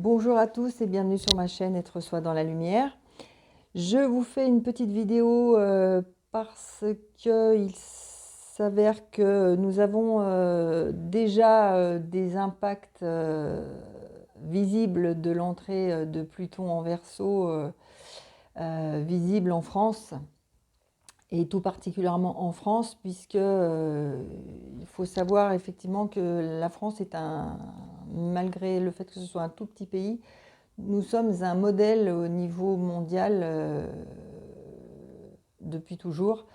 Bonjour à tous et bienvenue sur ma chaîne Être soi dans la lumière. Je vous fais une petite vidéo parce qu'il s'avère que nous avons déjà des impacts visibles de l'entrée de Pluton en Verseau visibles en France. Et tout particulièrement en France, puisque il faut savoir effectivement que la France est malgré le fait que ce soit un tout petit pays, nous sommes un modèle au niveau mondial depuis toujours.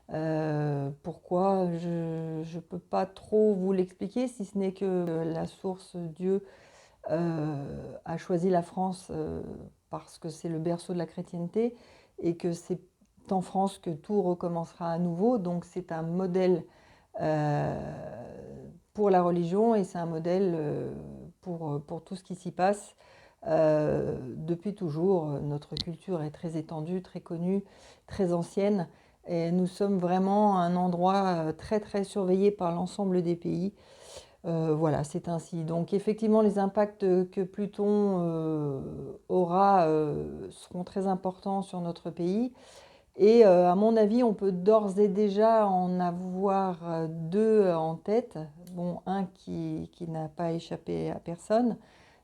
Pourquoi? Je ne peux pas trop vous l'expliquer, si ce n'est que la source Dieu a choisi la France parce que c'est le berceau de la chrétienté et que c'est en France que tout recommencera à nouveau. Donc c'est un modèle pour la religion et c'est un modèle pour tout ce qui s'y passe. Depuis toujours, notre culture est très étendue, très connue, très ancienne et nous sommes vraiment un endroit très très surveillé par l'ensemble des pays. Voilà, c'est ainsi. Donc effectivement, les impacts que Pluton aura seront très importants sur notre pays. Et à mon avis, on peut d'ores et déjà en avoir deux en tête. Bon, un qui n'a pas échappé à personne,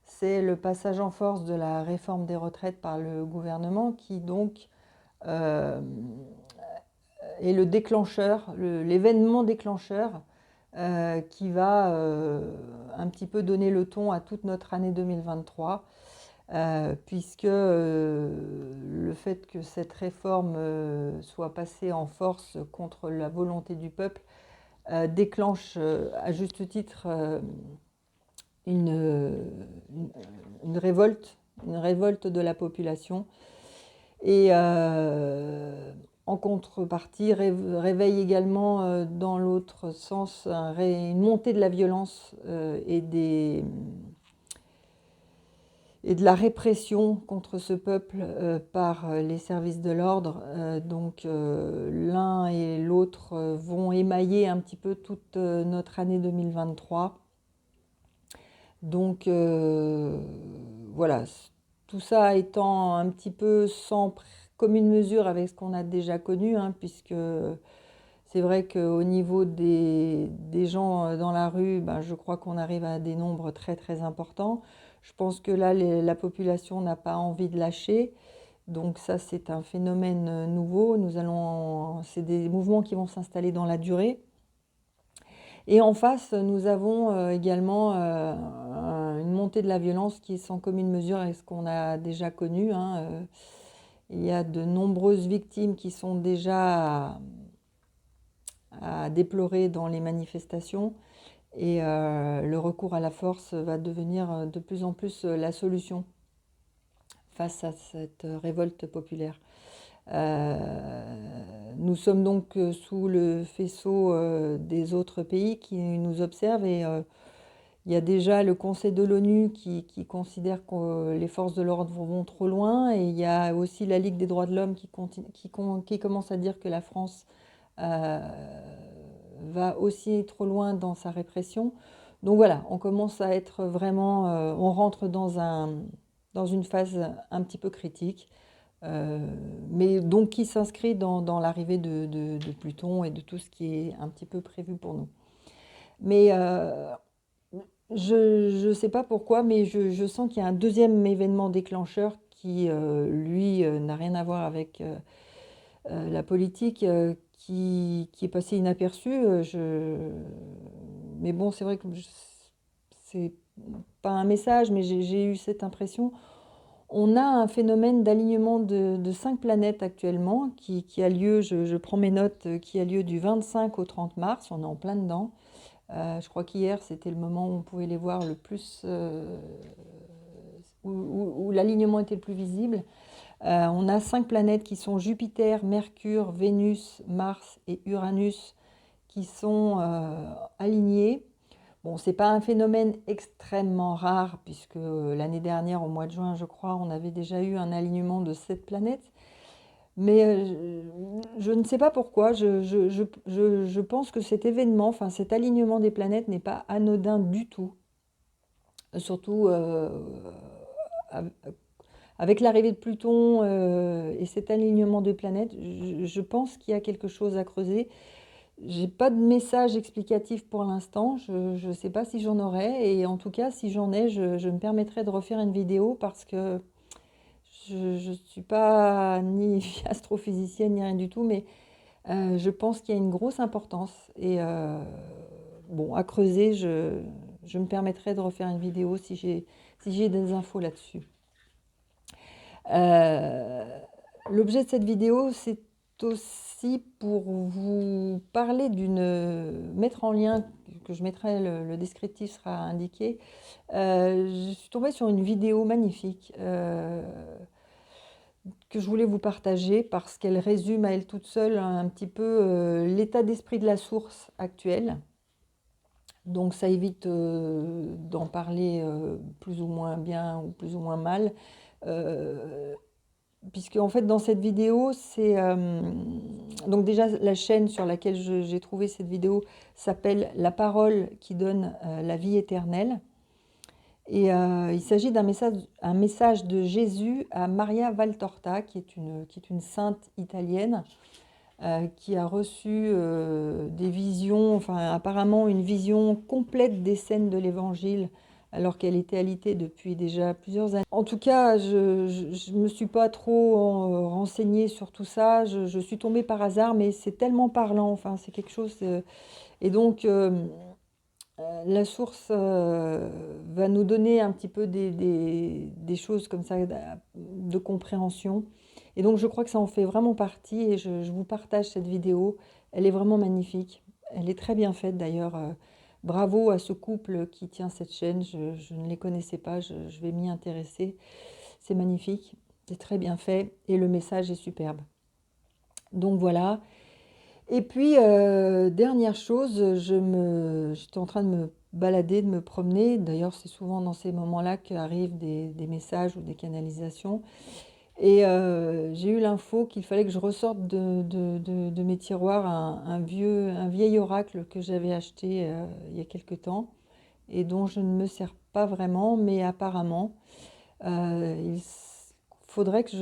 c'est le passage en force de la réforme des retraites par le gouvernement qui donc euh, est le déclencheur, l'événement déclencheur qui va un petit peu donner le ton à toute notre année 2023, puisque le fait que cette réforme soit passée en force contre la volonté du peuple déclenche à juste titre une, une révolte de la population. Et en contrepartie, réveille également dans l'autre sens une montée de la violence et de la répression contre ce peuple par les services de l'ordre. Donc l'un et l'autre vont émailler un petit peu toute notre année 2023. Donc voilà, tout ça étant un petit peu sans commune mesure avec ce qu'on a déjà connu, hein, puisque c'est vrai qu'au niveau des gens dans la rue, ben, je crois qu'on arrive à des nombres très très importants. Je pense que là, la population n'a pas envie de lâcher. Donc ça, c'est un phénomène nouveau. C'est des mouvements qui vont s'installer dans la durée. Et en face, nous avons également une montée de la violence qui est sans commune mesure avec ce qu'on a déjà connu, hein. Il y a de nombreuses victimes qui sont déjà à déplorer dans les manifestations et le recours à la force va devenir de plus en plus la solution face à cette révolte populaire. Nous sommes donc sous le faisceau des autres pays qui nous observent et il y a déjà le Conseil de l'ONU qui considère que les forces de l'ordre vont trop loin et il y a aussi la Ligue des droits de l'homme qui commence à dire que la France va aussi trop loin dans sa répression. Donc voilà, on commence à être vraiment, on rentre dans une phase un petit peu critique. Mais donc qui s'inscrit dans l'arrivée de Pluton et de tout ce qui est un petit peu prévu pour nous. Mais je ne sais pas pourquoi, mais je sens qu'il y a un deuxième événement déclencheur qui, lui, n'a rien à voir avec la politique, qui est passé inaperçu. Mais bon, c'est vrai que c'est pas un message, mais j'ai eu cette impression. On a un phénomène d'alignement de 5 planètes actuellement qui a lieu, je prends mes notes, qui a lieu du 25 au 30 mars, on est en plein dedans. Je crois qu'hier, c'était le moment où on pouvait les voir le plus, où l'alignement était le plus visible. On a 5 planètes qui sont Jupiter, Mercure, Vénus, Mars et Uranus qui sont alignées. Bon, ce n'est pas un phénomène extrêmement rare, puisque l'année dernière, au mois de juin, je crois, on avait déjà eu un alignement de 7 planètes. Mais je ne sais pas pourquoi, je pense que cet événement, enfin cet alignement des planètes n'est pas anodin du tout. Surtout avec l'arrivée de Pluton et cet alignement de planètes, je pense qu'il y a quelque chose à creuser. J'ai pas de message explicatif pour l'instant, je ne sais pas si j'en aurai, et en tout cas, si j'en ai, je me permettrai de refaire une vidéo parce que je ne suis pas ni astrophysicienne ni rien du tout, mais je pense qu'il y a une grosse importance. Et bon, à creuser, je me permettrai de refaire une vidéo si j'ai des infos là-dessus. L'objet de cette vidéo, c'est aussi pour vous parler mettre en lien, que je mettrai, le descriptif sera indiqué. Je suis tombée sur une vidéo magnifique que je voulais vous partager parce qu'elle résume à elle toute seule un petit peu l'état d'esprit de la source actuelle. Donc ça évite d'en parler plus ou moins bien ou plus ou moins mal. Puisque en fait dans cette vidéo, c'est donc déjà la chaîne sur laquelle j'ai trouvé cette vidéo s'appelle La parole qui donne la vie éternelle. Et il s'agit d'un message de Jésus à Maria Valtorta, qui est une sainte italienne, qui a reçu des visions, enfin apparemment une vision complète des scènes de l'Évangile, alors qu'elle était alitée depuis déjà plusieurs années. En tout cas, je ne me suis pas trop renseignée sur tout ça, je suis tombée par hasard, mais c'est tellement parlant, enfin c'est quelque chose... et donc... la source va nous donner un petit peu des choses comme ça de compréhension. Et donc je crois que ça en fait vraiment partie et je vous partage cette vidéo. Elle est vraiment magnifique. Elle est très bien faite d'ailleurs. Bravo à ce couple qui tient cette chaîne. Je ne les connaissais pas, je vais m'y intéresser. C'est magnifique, c'est très bien fait et le message est superbe. Donc voilà. Et puis, dernière chose, j'étais en train de me balader, de me promener. D'ailleurs, c'est souvent dans ces moments-là qu'arrivent des messages ou des canalisations. Et j'ai eu l'info qu'il fallait que je ressorte de mes tiroirs un vieil oracle que j'avais acheté il y a quelque temps et dont je ne me sers pas vraiment, mais apparemment, il faudrait que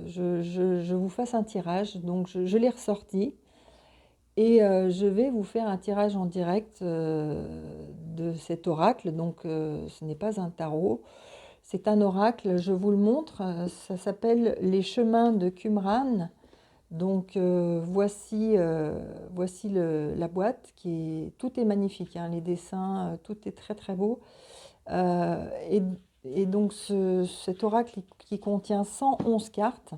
je vous fasse un tirage. Donc, je l'ai ressorti. Et je vais vous faire un tirage en direct de cet oracle. Donc, ce n'est pas un tarot, c'est un oracle. Je vous le montre. Ça s'appelle Les chemins de Qumran. Donc, voici la boîte tout est magnifique, hein, les dessins, tout est très très beau. Et, et donc, cet oracle qui contient 111 cartes.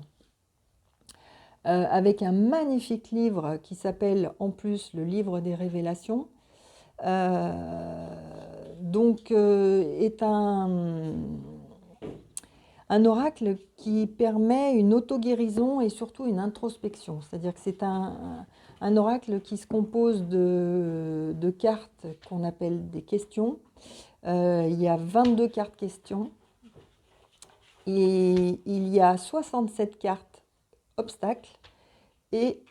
Avec un magnifique livre qui s'appelle en plus le livre des révélations. Donc est un oracle qui permet une auto-guérison et surtout une introspection. C'est-à-dire que c'est un oracle qui se compose de cartes qu'on appelle des questions. Il y a 22 cartes questions et il y a 67 cartes obstacles et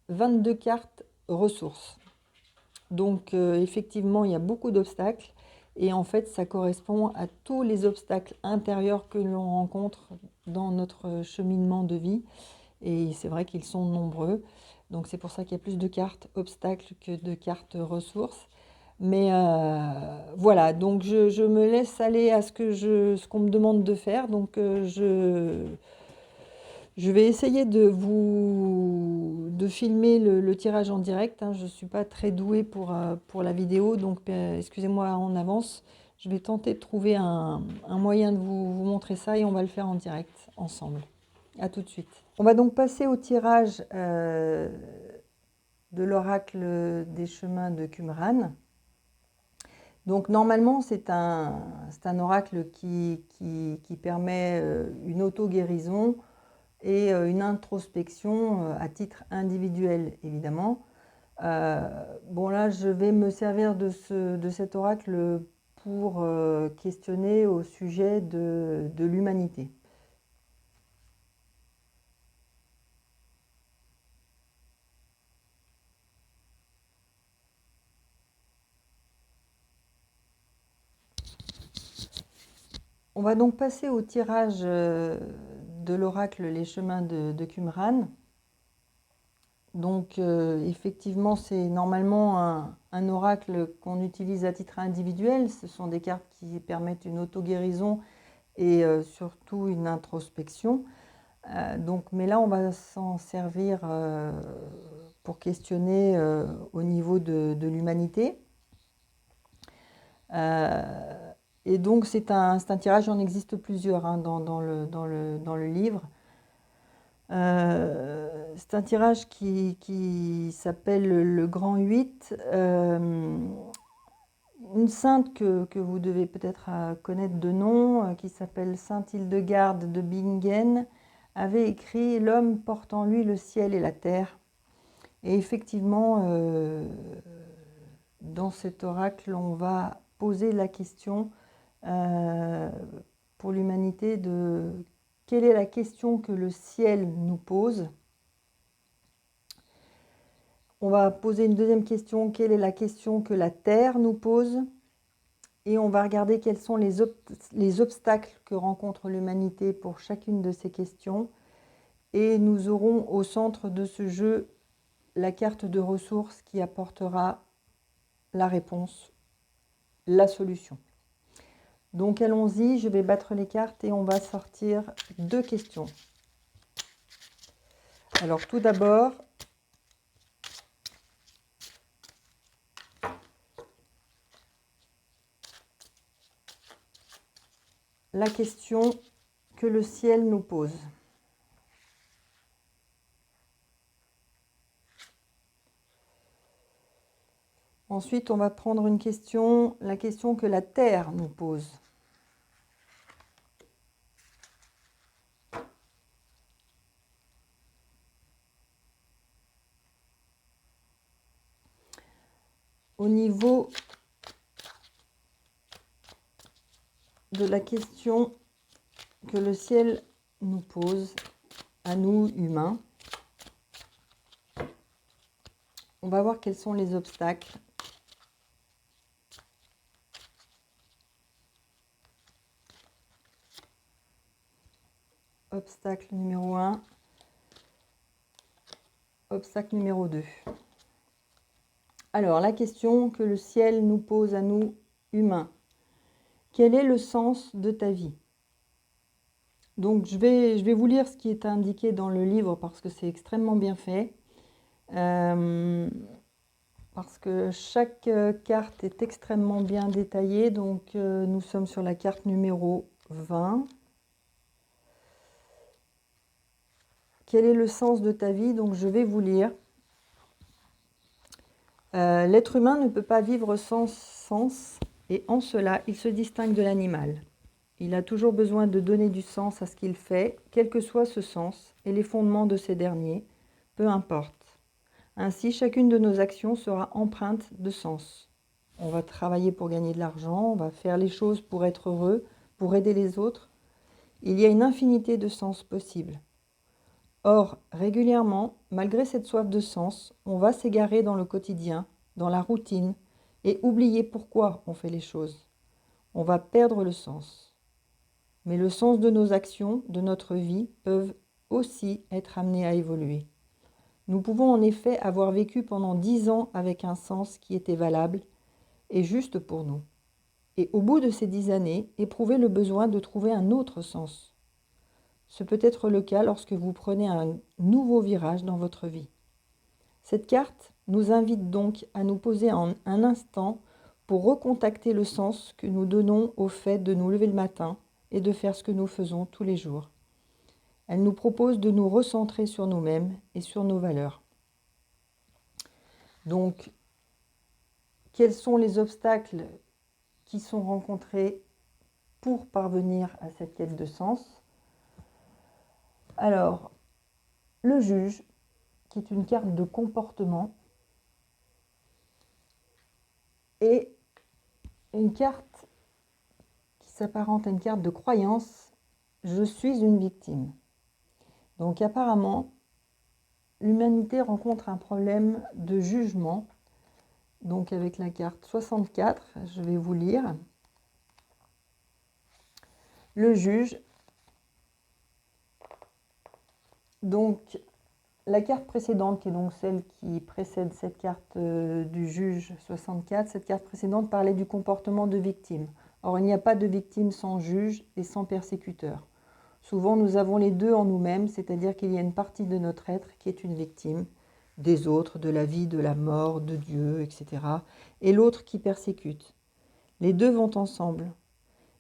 22 cartes ressources. Donc effectivement, il y a beaucoup d'obstacles et en fait, ça correspond à tous les obstacles intérieurs que l'on rencontre dans notre cheminement de vie. Et c'est vrai qu'ils sont nombreux. Donc c'est pour ça qu'il y a plus de cartes obstacles que de cartes ressources. Mais voilà, donc je me laisse aller à ce qu'on me demande de faire. Donc je vais essayer de filmer le tirage en direct, hein. Je ne suis pas très douée pour la vidéo, donc excusez-moi en avance. Je vais tenter de trouver un moyen de vous montrer ça et on va le faire en direct ensemble. À tout de suite. On va donc passer au tirage de l'oracle des chemins de Qumran. Donc normalement, c'est un oracle qui permet une auto-guérison et une introspection à titre individuel, évidemment. Bon là, je vais me servir de cet oracle pour questionner au sujet de l'humanité. On va donc passer au tirage de l'oracle Les Chemins de Qumran. Donc effectivement, c'est normalement un oracle qu'on utilise à titre individuel. Ce sont des cartes qui permettent une auto-guérison et surtout une introspection. Mais là, on va s'en servir pour questionner au niveau de l'humanité. Et donc, c'est un tirage, il en existe plusieurs hein, dans le livre. C'est un tirage qui s'appelle le Grand 8. Une sainte que vous devez peut-être connaître de nom, qui s'appelle Sainte Hildegarde de Bingen, avait écrit « L'homme porte en lui le ciel et la terre ». Et effectivement, dans cet oracle, on va poser la question pour l'humanité de quelle est la question que le ciel nous pose. On va poser une deuxième question, quelle est la question que la terre nous pose? Et on va regarder quels sont les obstacles que rencontre l'humanité pour chacune de ces questions. Et nous aurons au centre de ce jeu la carte de ressources qui apportera la réponse, la solution. Donc allons-y, je vais battre les cartes et on va sortir 2 questions. Alors tout d'abord, la question que le ciel nous pose. Ensuite, on va prendre une question, la question que la terre nous pose. Au niveau de la question que le ciel nous pose, à nous humains, on va voir quels sont les obstacles. Obstacle numéro 1, obstacle numéro 2. Alors, la question que le ciel nous pose à nous, humains. Quel est le sens de ta vie? Donc, je vais vous lire ce qui est indiqué dans le livre parce que c'est extrêmement bien fait. Parce que chaque carte est extrêmement bien détaillée. Donc, nous sommes sur la carte numéro 20. Quel est le sens de ta vie? Donc, je vais vous lire. L'être humain ne peut pas vivre sans sens et en cela, il se distingue de l'animal. Il a toujours besoin de donner du sens à ce qu'il fait, quel que soit ce sens et les fondements de ces derniers, peu importe. Ainsi, chacune de nos actions sera empreinte de sens. On va travailler pour gagner de l'argent, on va faire les choses pour être heureux, pour aider les autres. Il y a une infinité de sens possibles. Or, régulièrement, malgré cette soif de sens, on va s'égarer dans le quotidien, dans la routine, et oublier pourquoi on fait les choses. On va perdre le sens. Mais le sens de nos actions, de notre vie, peuvent aussi être amenés à évoluer. Nous pouvons en effet avoir vécu pendant 10 ans avec un sens qui était valable et juste pour nous. Et au bout de ces 10 années, éprouver le besoin de trouver un autre sens. Ce peut être le cas lorsque vous prenez un nouveau virage dans votre vie. Cette carte nous invite donc à nous poser un instant pour recontacter le sens que nous donnons au fait de nous lever le matin et de faire ce que nous faisons tous les jours. Elle nous propose de nous recentrer sur nous-mêmes et sur nos valeurs. Donc, quels sont les obstacles qui sont rencontrés pour parvenir à cette quête de sens? Alors, le juge, qui est une carte de comportement, et une carte qui s'apparente à une carte de croyance, je suis une victime. Donc apparemment, l'humanité rencontre un problème de jugement. Donc avec la carte 64, je vais vous lire. Le juge, donc la carte précédente, qui est donc celle qui précède cette carte du juge 64, cette carte précédente parlait du comportement de victime. Or, il n'y a pas de victime sans juge et sans persécuteur. Souvent, nous avons les deux en nous-mêmes, c'est-à-dire qu'il y a une partie de notre être qui est une victime des autres, de la vie, de la mort, de Dieu, etc. et l'autre qui persécute. Les deux vont ensemble.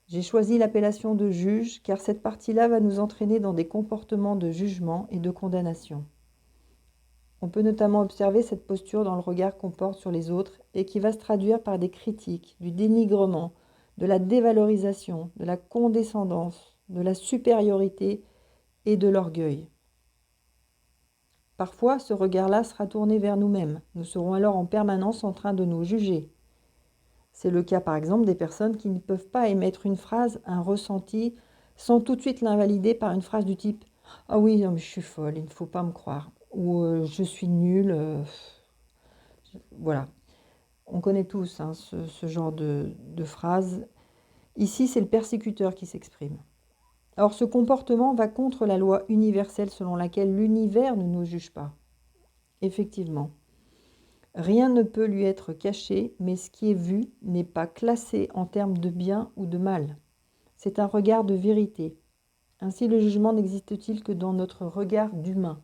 J'ai choisi l'appellation de juge car cette partie-là va nous entraîner dans des comportements de jugement et de condamnation. On peut notamment observer cette posture dans le regard qu'on porte sur les autres et qui va se traduire par des critiques, du dénigrement, de la dévalorisation, de la condescendance, de la supériorité et de l'orgueil. Parfois, ce regard-là sera tourné vers nous-mêmes. Nous serons alors en permanence en train de nous juger. C'est le cas par exemple des personnes qui ne peuvent pas émettre une phrase, un ressenti, sans tout de suite l'invalider par une phrase du type « Ah oui, non, mais je suis folle, il ne faut pas me croire » ou « Je suis nulle ». Voilà, on connaît tous hein, ce genre de phrase. Ici, c'est le persécuteur qui s'exprime. Or, ce comportement va contre la loi universelle selon laquelle l'univers ne nous juge pas. Effectivement, rien ne peut lui être caché, mais ce qui est vu n'est pas classé en termes de bien ou de mal. C'est un regard de vérité. Ainsi, le jugement n'existe-t-il que dans notre regard d'humain.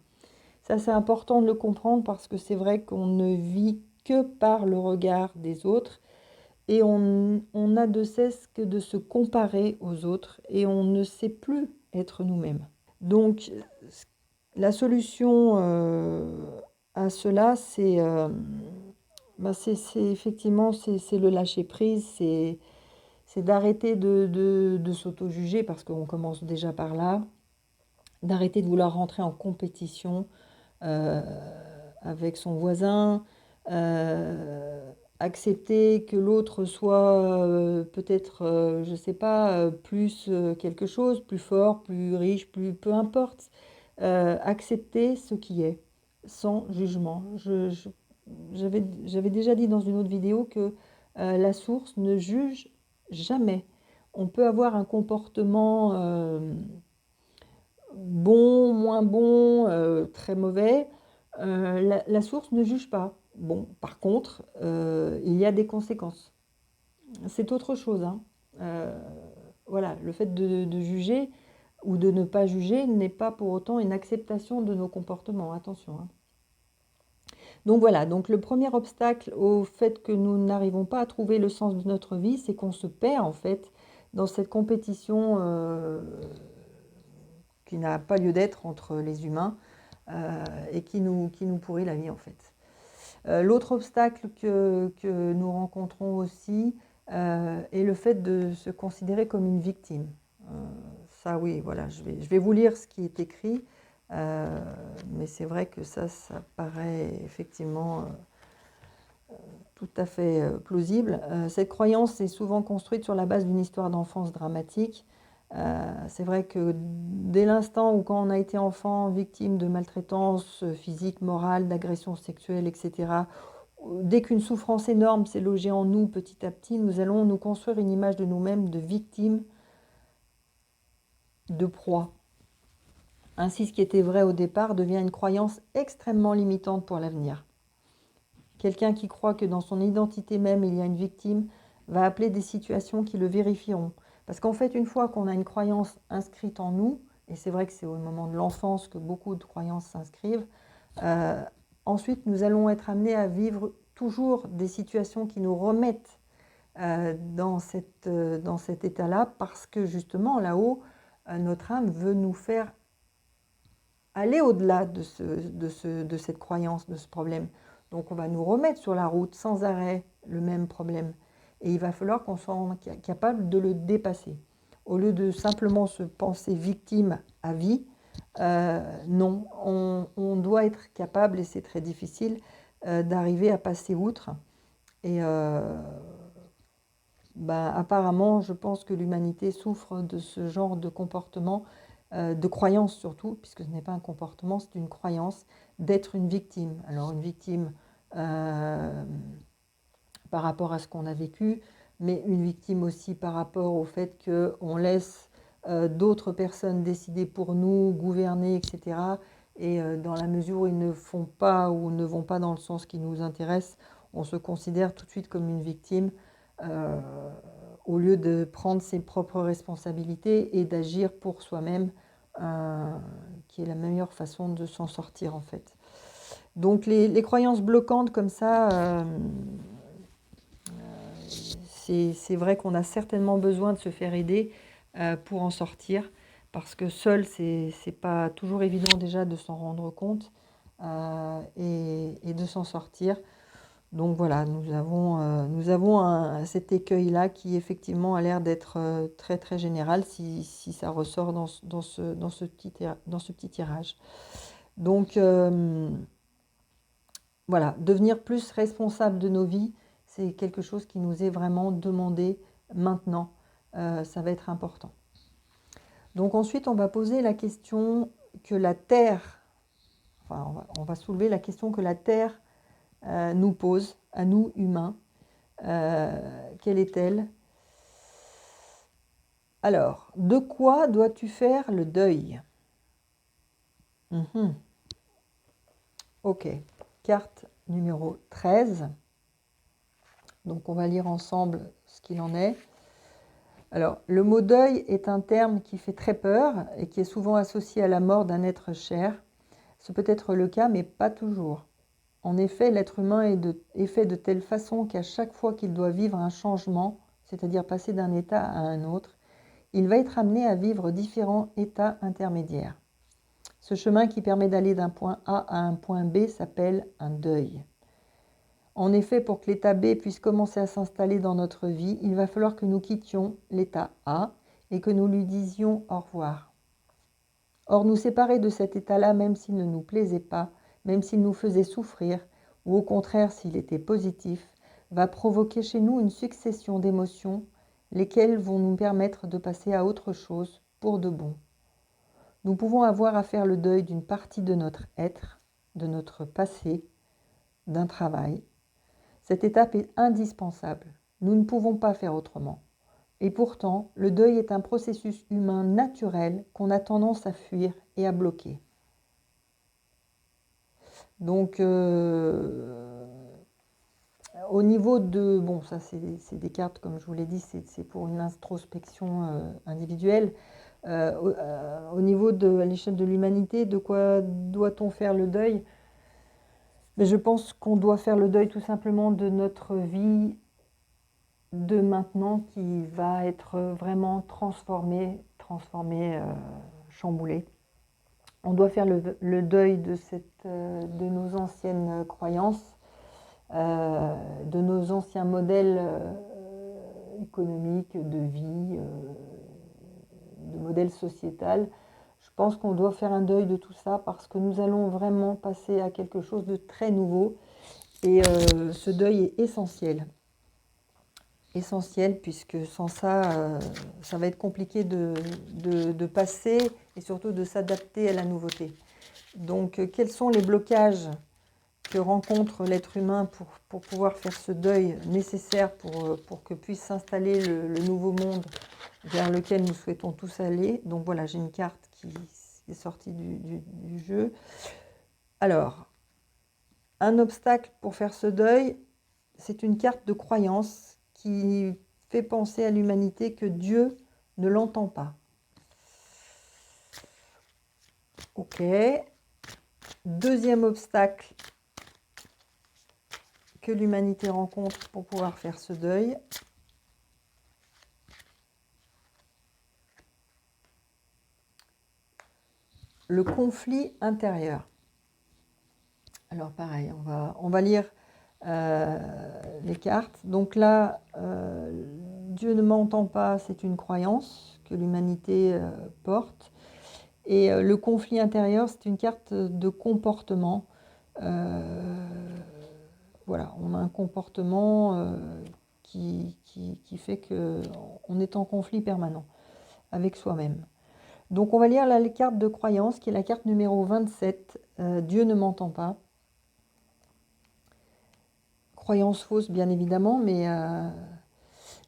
Ça, c'est important de le comprendre parce que c'est vrai qu'on ne vit que par le regard des autres et on n'a de cesse que de se comparer aux autres et on ne sait plus être nous-mêmes. Donc, la solution à cela, c'est effectivement c'est le lâcher-prise, c'est d'arrêter de s'auto-juger parce qu'on commence déjà par là, d'arrêter de vouloir rentrer en compétition avec son voisin, accepter que l'autre soit peut-être, je ne sais pas, plus quelque chose, plus fort, plus riche, plus peu importe. Accepter ce qui est, sans jugement. J'avais déjà dit dans une autre vidéo que la source ne juge jamais. On peut avoir un comportement bon, moins bon, très mauvais. La source ne juge pas. Bon, par contre, il y a des conséquences. C'est autre chose, hein. Voilà, le fait de juger ou de ne pas juger n'est pas pour autant une acceptation de nos comportements. Attention, hein. Donc voilà, donc le premier obstacle au fait que nous n'arrivons pas à trouver le sens de notre vie, c'est qu'on se perd en fait dans cette compétition qui n'a pas lieu d'être entre les humains et qui nous pourrit la vie en fait. L'autre obstacle que nous rencontrons aussi est le fait de se considérer comme une victime. Ça oui, voilà, je vais vous lire ce qui est écrit, mais c'est vrai que ça paraît effectivement tout à fait plausible. Cette croyance est souvent construite sur la base d'une histoire d'enfance dramatique. C'est vrai que dès l'instant où quand on a été enfant victime de maltraitance physique, morale, d'agression sexuelle, etc., dès qu'une souffrance énorme s'est logée en nous petit à petit, nous allons nous construire une image de nous-mêmes de victimes, de proie. Ainsi, ce qui était vrai au départ devient une croyance extrêmement limitante pour l'avenir. Quelqu'un qui croit que dans son identité même il y a une victime va appeler des situations qui le vérifieront. Parce qu'en fait, une fois qu'on a une croyance inscrite en nous, et c'est vrai que c'est au moment de l'enfance que beaucoup de croyances s'inscrivent, ensuite nous allons être amenés à vivre toujours des situations qui nous remettent dans cet état-là, parce que justement là-haut, notre âme veut nous faire aller au-delà de cette croyance, de ce problème. Donc on va nous remettre sur la route sans arrêt le même problème. Et il va falloir qu'on soit capable de le dépasser. Au lieu de simplement se penser victime à vie, non, on doit être capable, et c'est très difficile, d'arriver à passer outre. Et apparemment, je pense que l'humanité souffre de ce genre de comportement, de croyance surtout, puisque ce n'est pas un comportement, c'est une croyance d'être une victime. Alors une victime par rapport à ce qu'on a vécu, mais une victime aussi par rapport au fait qu'on laisse d'autres personnes décider pour nous, gouverner, etc. Et dans la mesure où ils ne font pas ou ne vont pas dans le sens qui nous intéresse, on se considère tout de suite comme une victime, euh, au lieu de prendre ses propres responsabilités et d'agir pour soi-même, qui est la meilleure façon de s'en sortir en fait. Donc les croyances bloquantes comme ça, c'est vrai qu'on a certainement besoin de se faire aider pour en sortir, parce que seul, c'est pas toujours évident déjà de s'en rendre compte et de s'en sortir. Donc voilà, nous avons cet écueil-là qui effectivement a l'air d'être très très général si ça ressort dans ce petit tirage. Donc voilà, devenir plus responsable de nos vies, c'est quelque chose qui nous est vraiment demandé maintenant. Ça va être important. Donc ensuite, on va poser la question que la Terre, enfin on va soulever la question que la Terre nous pose, à nous humains. Quelle est-elle? Alors, de quoi dois-tu faire le deuil? Ok, carte numéro 13. Donc on va lire ensemble ce qu'il en est. Alors, le mot deuil est un terme qui fait très peur et qui est souvent associé à la mort d'un être cher. Ce peut être le cas, mais pas toujours. En effet, l'être humain est fait de telle façon qu'à chaque fois qu'il doit vivre un changement, c'est-à-dire passer d'un état à un autre, il va être amené à vivre différents états intermédiaires. Ce chemin qui permet d'aller d'un point A à un point B s'appelle un deuil. En effet, pour que l'état B puisse commencer à s'installer dans notre vie, il va falloir que nous quittions l'état A et que nous lui disions au revoir. Or, nous séparer de cet état-là, même s'il ne nous plaisait pas, même s'il nous faisait souffrir, ou au contraire s'il était positif, va provoquer chez nous une succession d'émotions, lesquelles vont nous permettre de passer à autre chose pour de bon. Nous pouvons avoir à faire le deuil d'une partie de notre être, de notre passé, d'un travail. Cette étape est indispensable. Nous ne pouvons pas faire autrement. Et pourtant, le deuil est un processus humain naturel qu'on a tendance à fuir et à bloquer. Donc, au niveau de... Bon, ça c'est des cartes, comme je vous l'ai dit, c'est pour une introspection individuelle. Au niveau de l'échelle de l'humanité, de quoi doit-on faire le deuil? Mais je pense qu'on doit faire le deuil tout simplement de notre vie de maintenant qui va être vraiment transformée, chamboulée. On doit faire le deuil de nos anciennes croyances, de nos anciens modèles économiques, de vie, de modèle sociétal. Je pense qu'on doit faire un deuil de tout ça parce que nous allons vraiment passer à quelque chose de très nouveau et ce deuil est essentiel. Essentiel puisque sans ça, ça va être compliqué de passer et surtout de s'adapter à la nouveauté. Donc, quels sont les blocages que rencontre l'être humain pour pouvoir faire ce deuil nécessaire pour que puisse s'installer le nouveau monde vers lequel nous souhaitons tous aller? Donc voilà, j'ai une carte qui est sortie du jeu. Alors, un obstacle pour faire ce deuil, c'est une carte de croyance qui fait penser à l'humanité que Dieu ne l'entend pas. Ok. Deuxième obstacle que l'humanité rencontre pour pouvoir faire ce deuil. Le conflit intérieur. Alors pareil, on va lire les cartes. Donc là, Dieu ne m'entend pas, c'est une croyance que l'humanité porte. Et le conflit intérieur, c'est une carte de comportement. Voilà, on a un comportement qui fait qu'on est en conflit permanent avec soi-même. Donc on va lire la carte de croyance qui est la carte numéro 27. Dieu ne m'entend pas. Croyance fausse bien évidemment, mais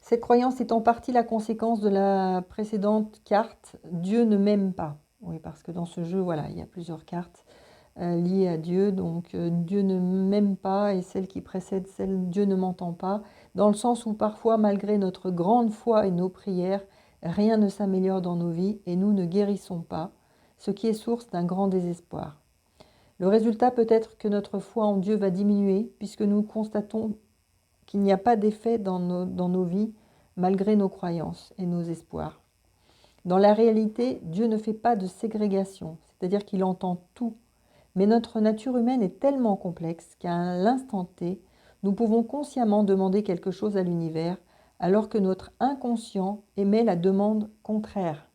Cette croyance est en partie la conséquence de la précédente carte « Dieu ne m'aime pas ». Oui, parce que dans ce jeu, voilà, il y a plusieurs cartes liées à Dieu. Donc, Dieu ne m'aime pas et celle qui précède celle « Dieu ne m'entend pas », dans le sens où parfois, malgré notre grande foi et nos prières, rien ne s'améliore dans nos vies et nous ne guérissons pas, ce qui est source d'un grand désespoir. Le résultat peut être que notre foi en Dieu va diminuer puisque nous constatons qu'il n'y a pas d'effet dans nos vies malgré nos croyances et nos espoirs. Dans la réalité, Dieu ne fait pas de ségrégation, c'est-à-dire qu'il entend tout. Mais notre nature humaine est tellement complexe qu'à l'instant T, nous pouvons consciemment demander quelque chose à l'univers alors que notre inconscient émet la demande contraire.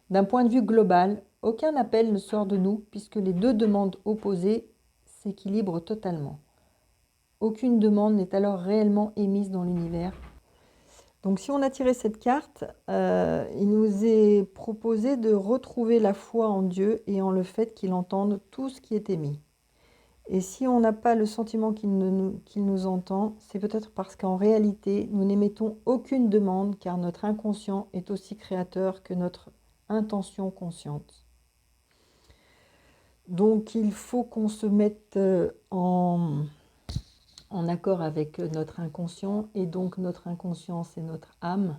D'un point de vue global, aucun appel ne sort de nous puisque les deux demandes opposées s'équilibrent totalement. Aucune demande n'est alors réellement émise dans l'univers. Donc si on a tiré cette carte, il nous est proposé de retrouver la foi en Dieu et en le fait qu'il entende tout ce qui est émis. Et si on n'a pas le sentiment qu'il nous entend, c'est peut-être parce qu'en réalité, nous n'émettons aucune demande car notre inconscient est aussi créateur que notre intention consciente. Donc il faut qu'on se mette en accord avec notre inconscient et donc notre inconscient c'est notre âme.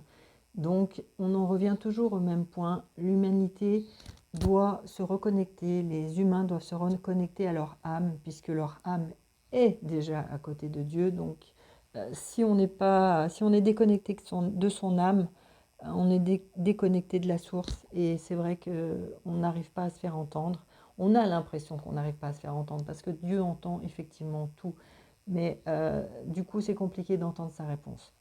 Donc on en revient toujours au même point, l'humanité doit se reconnecter, les humains doivent se reconnecter à leur âme puisque leur âme est déjà à côté de Dieu. Donc si on est déconnecté de son âme, on est déconnecté de la source et c'est vrai qu'on n'arrive pas à se faire entendre. On a l'impression qu'on n'arrive pas à se faire entendre parce que Dieu entend effectivement tout. Mais du coup, c'est compliqué d'entendre sa réponse.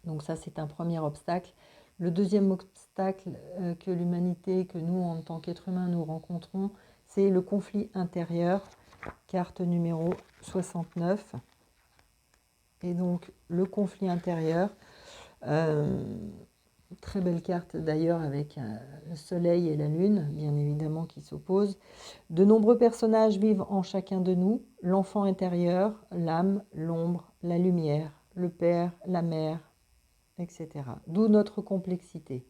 Donc ça, c'est un premier obstacle. Le deuxième obstacle que l'humanité, que nous, en tant qu'êtres humains, nous rencontrons, c'est le conflit intérieur, carte numéro 69. Et donc, le conflit intérieur, très belle carte d'ailleurs avec le soleil et la lune, bien évidemment, qui s'opposent. De nombreux personnages vivent en chacun de nous, l'enfant intérieur, l'âme, l'ombre, la lumière, le père, la mère, etc. D'où notre complexité.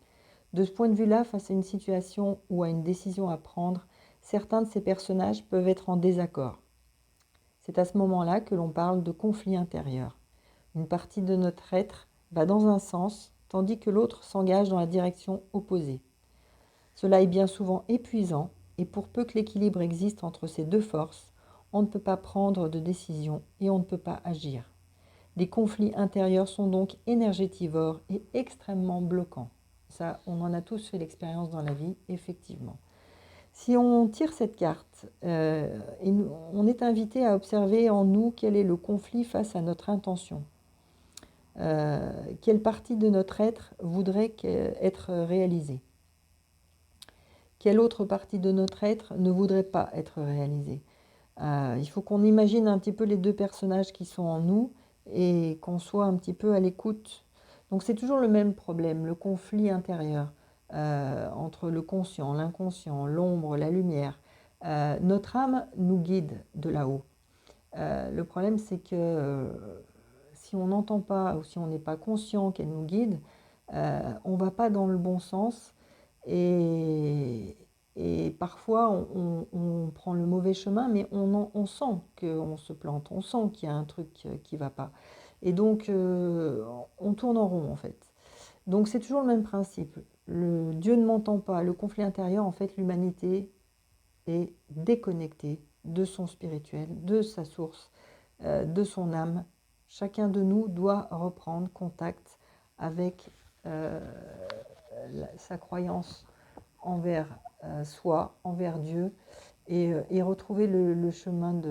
De ce point de vue-là, face à une situation ou à une décision à prendre, certains de ces personnages peuvent être en désaccord. C'est à ce moment-là que l'on parle de conflit intérieur. Une partie de notre être va dans un sens, tandis que l'autre s'engage dans la direction opposée. Cela est bien souvent épuisant, et pour peu que l'équilibre existe entre ces deux forces, on ne peut pas prendre de décision et on ne peut pas agir. Les conflits intérieurs sont donc énergétivores et extrêmement bloquants. Ça, on en a tous fait l'expérience dans la vie, effectivement. Si on tire cette carte, on est invité à observer en nous quel est le conflit face à notre intention. Quelle partie de notre être voudrait être réalisée? Quelle autre partie de notre être ne voudrait pas être réalisée? Il faut qu'on imagine un petit peu les deux personnages qui sont en nous et qu'on soit un petit peu à l'écoute. Donc c'est toujours le même problème, le conflit intérieur entre le conscient, l'inconscient, l'ombre, la lumière. Notre âme nous guide de là-haut. Le problème c'est que si on n'entend pas ou si on n'est pas conscient qu'elle nous guide, on ne va pas dans le bon sens et parfois on prend le mauvais chemin, mais on sent qu'on se plante, on sent qu'il y a un truc qui ne va pas. Et donc on tourne en rond en fait. Donc c'est toujours le même principe. Le Dieu ne m'entend pas, le conflit intérieur, en fait l'humanité est déconnectée de son spirituel, de sa source, de son âme. Chacun de nous doit reprendre contact avec sa croyance envers soi, envers Dieu, et retrouver le chemin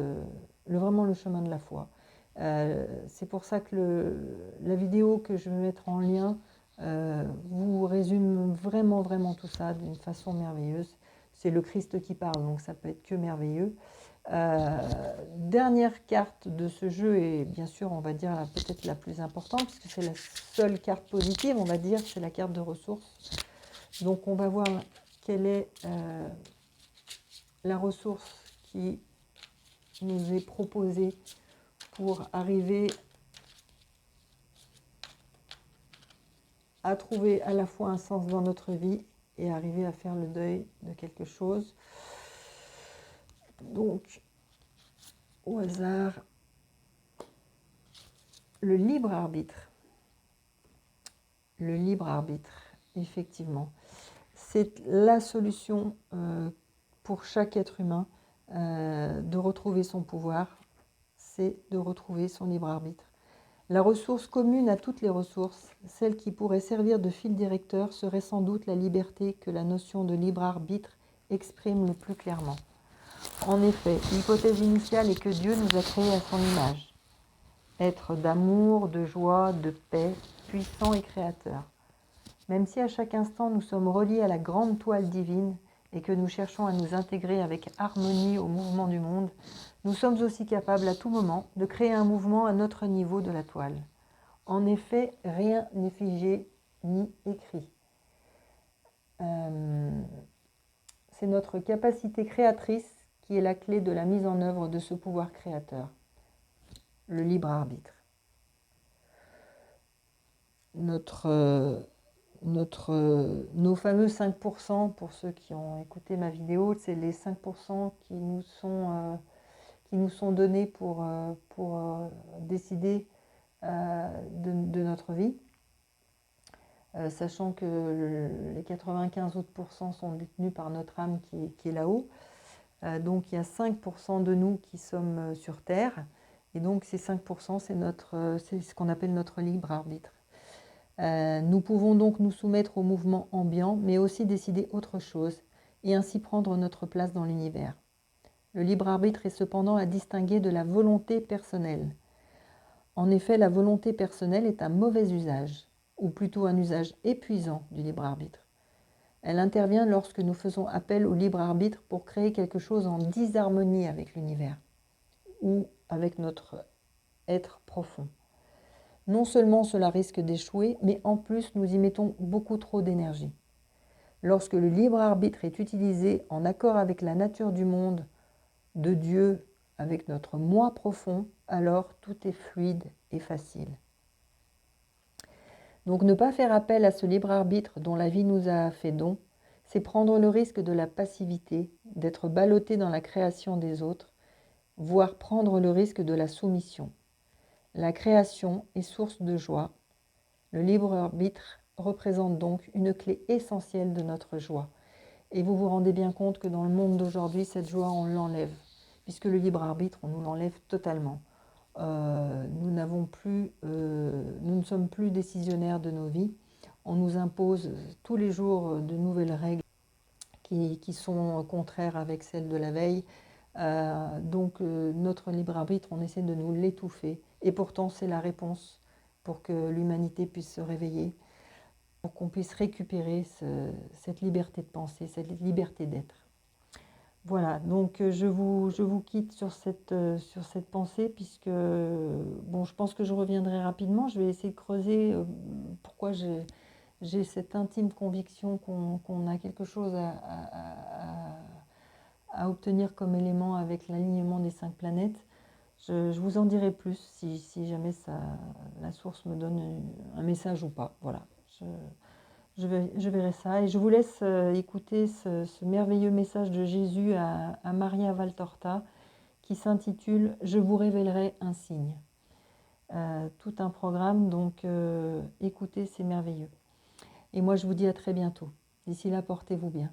vraiment le chemin de la foi. C'est pour ça que la vidéo que je vais mettre en lien vous résume vraiment, vraiment tout ça d'une façon merveilleuse. C'est le Christ qui parle, donc ça peut être que merveilleux. Dernière carte de ce jeu, et bien sûr on va dire peut-être la plus importante, puisque c'est la seule carte positive, on va dire, c'est la carte de ressources. Donc on va voir quelle est la ressource qui nous est proposée pour arriver à trouver à la fois un sens dans notre vie et arriver à faire le deuil de quelque chose. Donc, au hasard, le libre arbitre. Le libre arbitre, effectivement. C'est la solution pour chaque être humain de retrouver son pouvoir, c'est de retrouver son libre arbitre. La ressource commune à toutes les ressources, celle qui pourrait servir de fil directeur, serait sans doute la liberté que la notion de libre arbitre exprime le plus clairement. En effet, l'hypothèse initiale est que Dieu nous a créés à son image, être d'amour, de joie, de paix, puissant et créateur. Même si à chaque instant nous sommes reliés à la grande toile divine et que nous cherchons à nous intégrer avec harmonie au mouvement du monde, nous sommes aussi capables à tout moment de créer un mouvement à notre niveau de la toile. En effet, rien n'est figé ni écrit. C'est notre capacité créatrice qui est la clé de la mise en œuvre de ce pouvoir créateur, le libre arbitre. Nos fameux 5%, pour ceux qui ont écouté ma vidéo, c'est les 5% qui nous sont donnés pour décider de notre vie, sachant que les 95 autres pourcents sont détenus par notre âme qui est là-haut. Donc il y a 5% de nous qui sommes sur Terre, et donc ces 5%, c'est ce qu'on appelle notre libre arbitre. Nous pouvons donc nous soumettre au mouvement ambiant, mais aussi décider autre chose, et ainsi prendre notre place dans l'univers. Le libre arbitre est cependant à distinguer de la volonté personnelle. En effet, la volonté personnelle est un mauvais usage, ou plutôt un usage épuisant du libre arbitre. Elle intervient lorsque nous faisons appel au libre arbitre pour créer quelque chose en disharmonie avec l'univers, ou avec notre être profond. Non seulement cela risque d'échouer, mais en plus nous y mettons beaucoup trop d'énergie. Lorsque le libre arbitre est utilisé en accord avec la nature du monde, de Dieu, avec notre moi profond, alors tout est fluide et facile. Donc ne pas faire appel à ce libre arbitre dont la vie nous a fait don, c'est prendre le risque de la passivité, d'être ballotté dans la création des autres, voire prendre le risque de la soumission. La création est source de joie. Le libre arbitre représente donc une clé essentielle de notre joie. Et vous vous rendez bien compte que dans le monde d'aujourd'hui, cette joie, on l'enlève. Puisque le libre arbitre, on nous l'enlève totalement. Nous ne sommes plus décisionnaires de nos vies. On nous impose tous les jours de nouvelles règles qui sont contraires avec celles de la veille. Donc notre libre arbitre, on essaie de nous l'étouffer. Et pourtant, c'est la réponse pour que l'humanité puisse se réveiller, pour qu'on puisse récupérer cette liberté de penser, cette liberté d'être. Voilà, donc je vous quitte sur cette pensée, puisque bon, je pense que je reviendrai rapidement. Je vais essayer de creuser pourquoi j'ai cette intime conviction qu'on a quelque chose à obtenir comme élément avec l'alignement des 5 planètes. Je vous en dirai plus si jamais la source me donne un message ou pas. Voilà, je verrai ça. Et je vous laisse écouter ce merveilleux message de Jésus à Maria Valtorta qui s'intitule « Je vous révélerai un signe ». Tout un programme, donc écoutez, c'est merveilleux. Et moi, je vous dis à très bientôt. D'ici là, portez-vous bien.